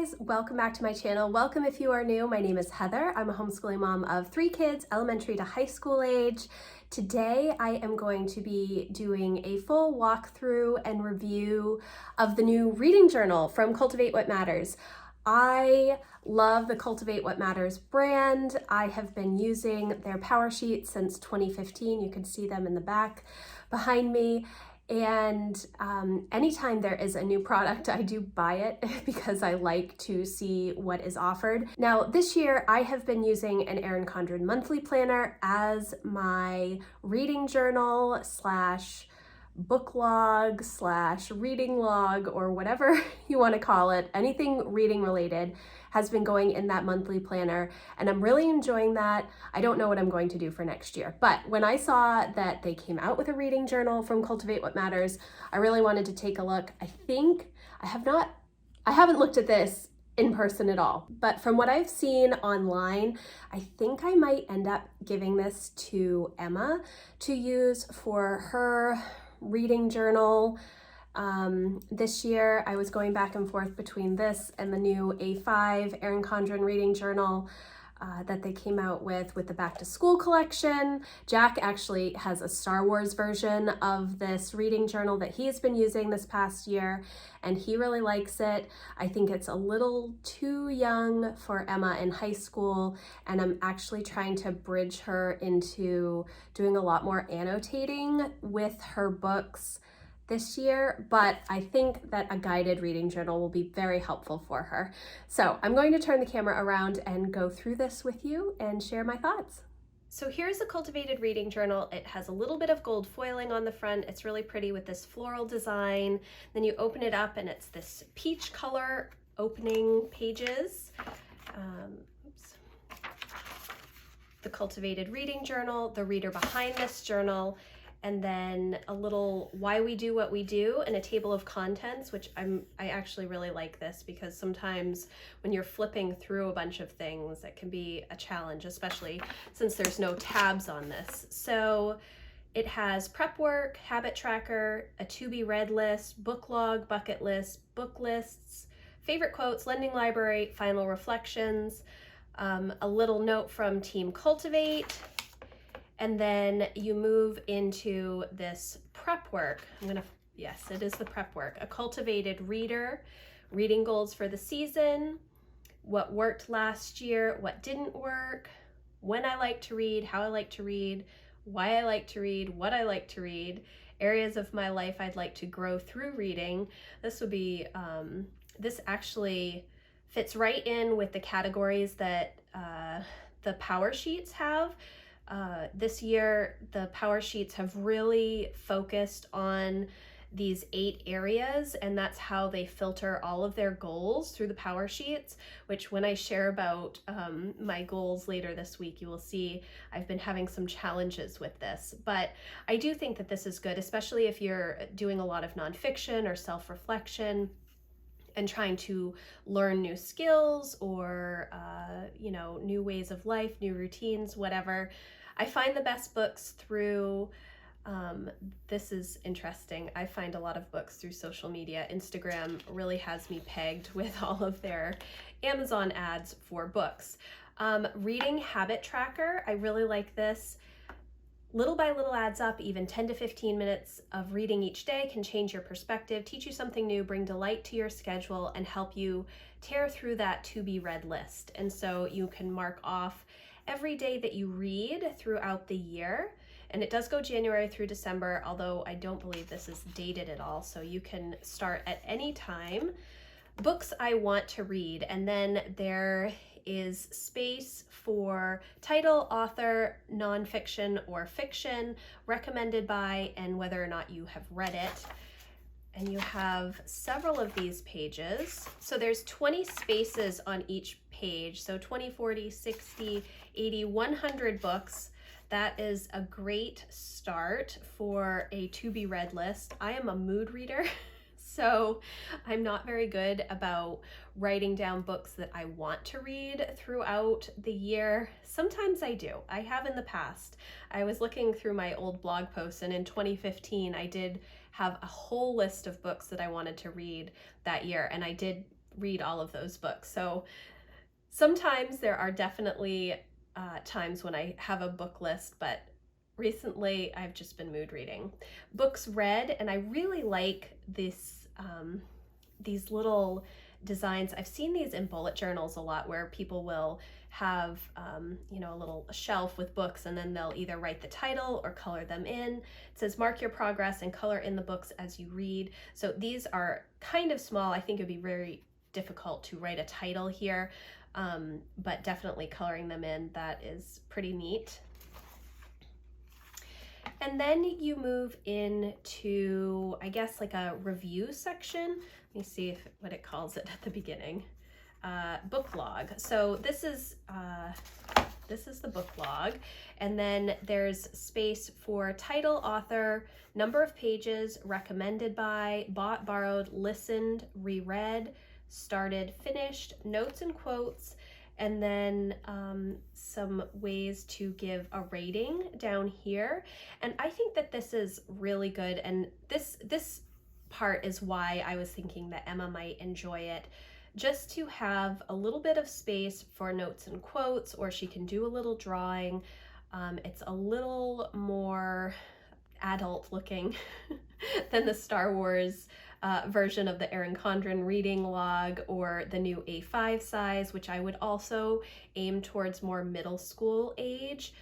guys, welcome back to my channel. Welcome if you are new. My name is Heather. I'm a homeschooling mom of 3 kids, elementary to high school age. Today I am going to be doing a full walkthrough and review of the new reading journal from Cultivate What Matters. I love the Cultivate What Matters brand. I have been using their power sheets since 2015. You can see them in the back behind me. And anytime there is a new product, I do buy it because I like to see what is offered. Now, this year I have been using an Erin Condren monthly planner as my reading journal slash book log slash reading log, or whatever you want to call it. Anything reading related has been going in that monthly planner, and I'm really enjoying that. I don't know what I'm going to do for next year, but when I saw that they came out with a reading journal from Cultivate What Matters, I really wanted to take a look. I haven't looked at this in person at all, but from what I've seen online, I think I might end up giving this to Emma to use for her reading journal. This year I was going back and forth between this and the new A5 Erin Condren reading journal that they came out with the back to school collection. Jack actually has a Star Wars version of this reading journal that he's been using this past year, and he really likes it. I think it's a little too young for Emma in high school, and I'm actually trying to bridge her into doing a lot more annotating with her books this year, but I think that a guided reading journal will be very helpful for her. So I'm going to turn the camera around and go through this with you and share my thoughts. So here's a cultivated reading journal. It has a little bit of gold foiling on the front. It's really pretty with this floral design. Then you open it up and it's this peach color opening pages. The cultivated reading journal, the reader behind this journal, and then a little why we do what we do and a table of contents, which I actually really like this because sometimes when you're flipping through a bunch of things, it can be a challenge, especially since there's no tabs on this. So it has prep work, habit tracker, a to be read list, book log, bucket list, book lists, favorite quotes, lending library, final reflections, a little note from Team Cultivate. And then you move into this prep work. Yes, it is the prep work. A cultivated reader, reading goals for the season, what worked last year, what didn't work, when I like to read, how I like to read, why I like to read, what I like to read, areas of my life I'd like to grow through reading. This would be, this actually fits right in with the categories that the power sheets have. This year, the power sheets have really focused on these 8 areas, and that's how they filter all of their goals through the power sheets, which when I share about my goals later this week, you will see I've been having some challenges with this. But I do think that this is good, especially if you're doing a lot of nonfiction or self-reflection and trying to learn new skills or, new ways of life, new routines, whatever. I find the best books through, this is interesting, I find a lot of books through social media. Instagram really has me pegged with all of their Amazon ads for books. Reading habit tracker, I really like this. Little by little adds up. Even 10 to 15 minutes of reading each day can change your perspective, teach you something new, bring delight to your schedule, and help you tear through that to be read list. And so you can mark off every day that you read throughout the year. And it does go January through December, although I don't believe this is dated at all. So you can start at any time. Books I want to read, and then there is space for title, author, nonfiction or fiction, recommended by, and whether or not you have read it. And you have several of these pages. So there's 20 spaces on each page. So 20, 40, 60, 80, 100 books. That is a great start for a to be read list. I am a mood reader. So I'm not very good about writing down books that I want to read throughout the year. Sometimes I do. I have in the past. I was looking through my old blog posts, and in 2015 I did have a whole list of books that I wanted to read that year, and I did read all of those books. So sometimes there are definitely times when I have a book list, but recently I've just been mood reading. Books read, and I really like this these little designs. I've seen these in bullet journals a lot, where people will have you know, a little shelf with books, and then they'll either write the title or color them in. It says mark your progress and color in the books as you read. So these are kind of small. I think it'd be very difficult to write a title here, but definitely coloring them in, that is pretty neat. And then you move into, I guess, like a review section. Let me see what it calls it at the beginning. Book log. So this is the book log, and then there's space for title, author, number of pages, recommended by, bought, borrowed, listened, reread, started, finished, notes and quotes, and then some ways to give a rating down here. And I think that this is really good, and this part is why I was thinking that Emma might enjoy it, just to have a little bit of space for notes and quotes, or she can do a little drawing. It's a little more adult looking than the Star Wars version of the Erin Condren reading log, or the new A5 size, which I would also aim towards more middle school age,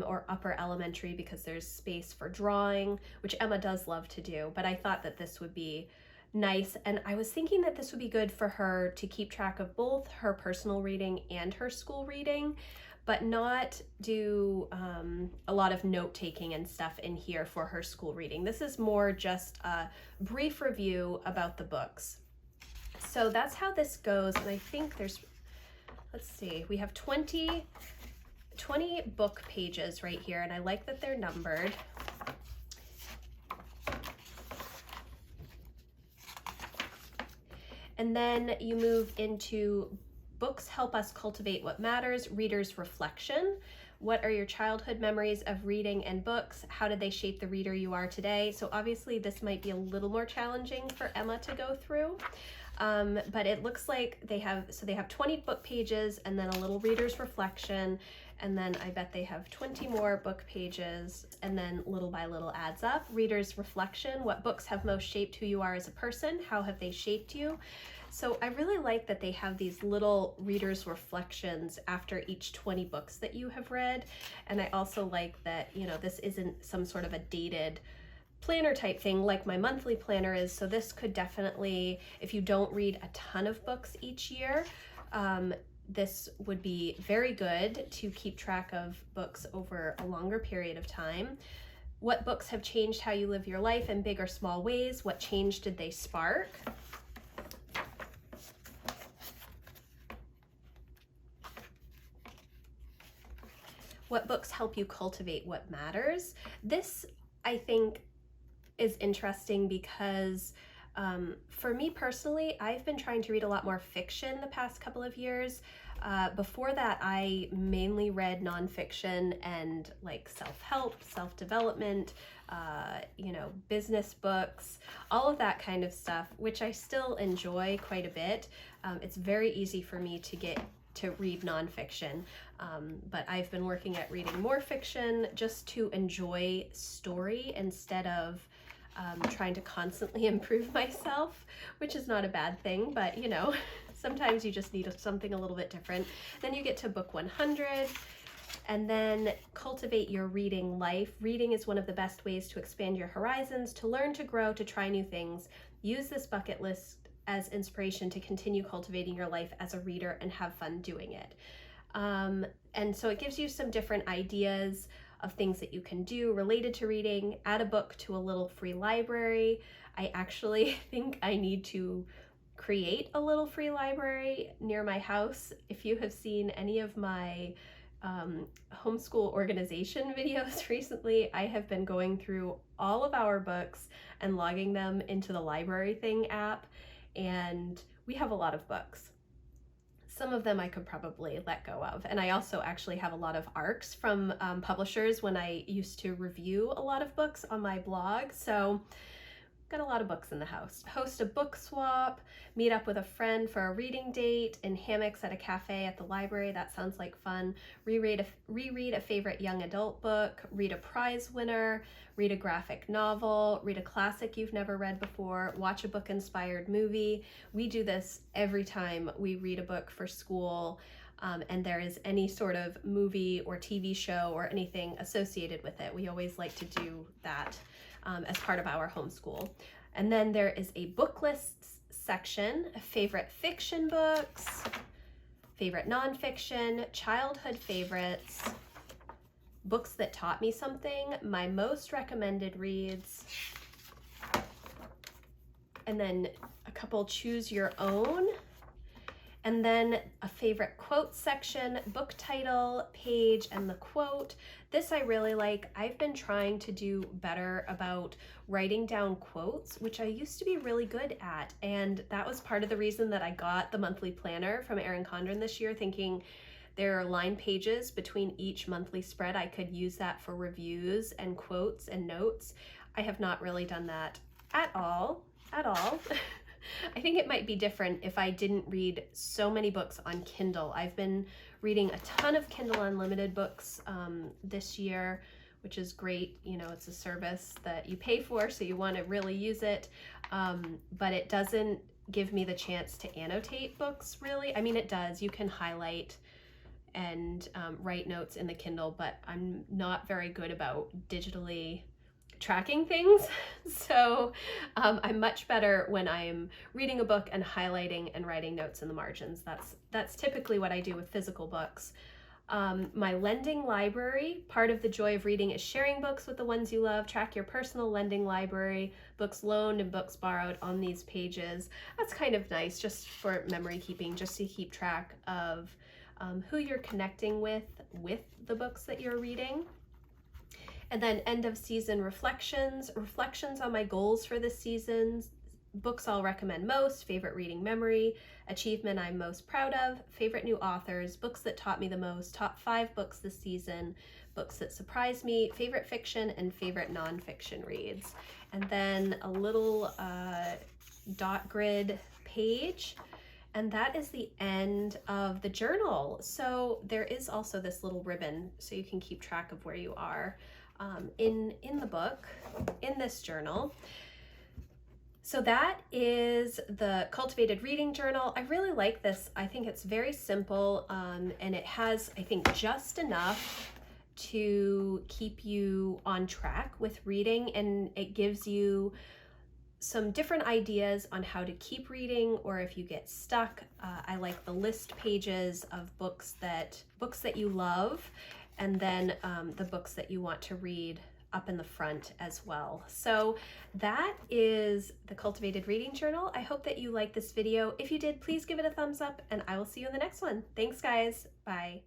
or upper elementary, because there's space for drawing, which Emma does love to do. But I thought that this would be nice, and I was thinking that this would be good for her to keep track of both her personal reading and her school reading, but not do a lot of note-taking and stuff in here for her school reading. This is more just a brief review about the books. So that's how this goes, and I think there's, let's see, we have 20 book pages right here, and I like that they're numbered. And then you move into books help us cultivate what matters, reader's reflection. What are your childhood memories of reading and books? How did they shape the reader you are today? So obviously this might be a little more challenging for Emma to go through. But it looks like they have 20 book pages, and then a little reader's reflection, and then I bet they have 20 more book pages, and then little by little adds up. Reader's reflection, what books have most shaped who you are as a person? How have they shaped you? So I really like that they have these little reader's reflections after each 20 books that you have read. And I also like that, you know, this isn't some sort of a dated planner type thing like my monthly planner is. So this could definitely, if you don't read a ton of books each year, this would be very good to keep track of books over a longer period of time. What books have changed how you live your life in big or small ways? What change did they spark? What books help you cultivate what matters? This, I think, is interesting because for me personally, I've been trying to read a lot more fiction the past couple of years. Before that, I mainly read nonfiction and like self-help, self-development, you know, business books, all of that kind of stuff, which I still enjoy quite a bit. It's very easy for me to read nonfiction, but I've been working at reading more fiction just to enjoy story instead of trying to constantly improve myself, which is not a bad thing, but you know, sometimes you just need something a little bit different. Then you get to book 100, and then cultivate your reading life. Reading is one of the best ways to expand your horizons, to learn, to grow, to try new things. Use this bucket list as inspiration to continue cultivating your life as a reader and have fun doing it. And so it gives you some different ideas of things that you can do related to reading. Add a book to a little free library. I actually think I need to create a little free library near my house. If you have seen any of my homeschool organization videos recently, I have been going through all of our books and logging them into the Library Thing app, and we have a lot of books. Some of them I could probably let go of. And I also actually have a lot of ARCs from publishers when I used to review a lot of books on my blog. So I'm got a lot of books in the house. Host a book swap, meet up with a friend for a reading date, in hammocks at a cafe at the library. That sounds like fun. Reread a favorite young adult book, read a prize winner, read a graphic novel, read a classic you've never read before, watch a book-inspired movie. We do this every time we read a book for school, and there is any sort of movie or TV show or anything associated with it. We always like to do that as part of our homeschool. And then there is a book lists section, favorite fiction books, favorite nonfiction, childhood favorites, books that taught me something, my most recommended reads, and then a couple choose your own, and then a favorite quote section, book title, page, and the quote. This I really like. I've been trying to do better about writing down quotes, which I used to be really good at, and that was part of the reason that I got the monthly planner from Erin Condren this year, thinking there are line pages between each monthly spread. I could use that for reviews and quotes and notes. I have not really done that at all. I think it might be different if I didn't read so many books on Kindle. I've been reading a ton of Kindle Unlimited books this year, which is great. You know, it's a service that you pay for, so you want to really use it, but it doesn't give me the chance to annotate books, really. I mean, it does. You can highlight and write notes in the Kindle, but I'm not very good about digitally tracking things. So I'm much better when I'm reading a book and highlighting and writing notes in the margins. That's typically what I do with physical books. My lending library, part of the joy of reading is sharing books with the ones you love. Track your personal lending library, books loaned and books borrowed on these pages. That's kind of nice just for memory keeping, just to keep track of who you're connecting with the books that you're reading. And then end of season reflections on my goals for this season, books I'll recommend most, favorite reading memory, achievement I'm most proud of, favorite new authors, books that taught me the most, top 5 books this season, books that surprised me, favorite fiction and favorite nonfiction reads. And then a little dot grid page. And that is the end of the journal. So there is also this little ribbon so you can keep track of where you are in the book, in this journal. So that is the Cultivated Reading Journal. I really like this. I think it's very simple, and it has, I think, just enough to keep you on track with reading, and it gives you some different ideas on how to keep reading, or if you get stuck. I like the list pages of books that you love, and then the books that you want to read up in the front as well. So that is the Cultivated Reading Journal. I hope that you liked this video. If you did, please give it a thumbs up, and I will see you in the next one. Thanks, guys. Bye.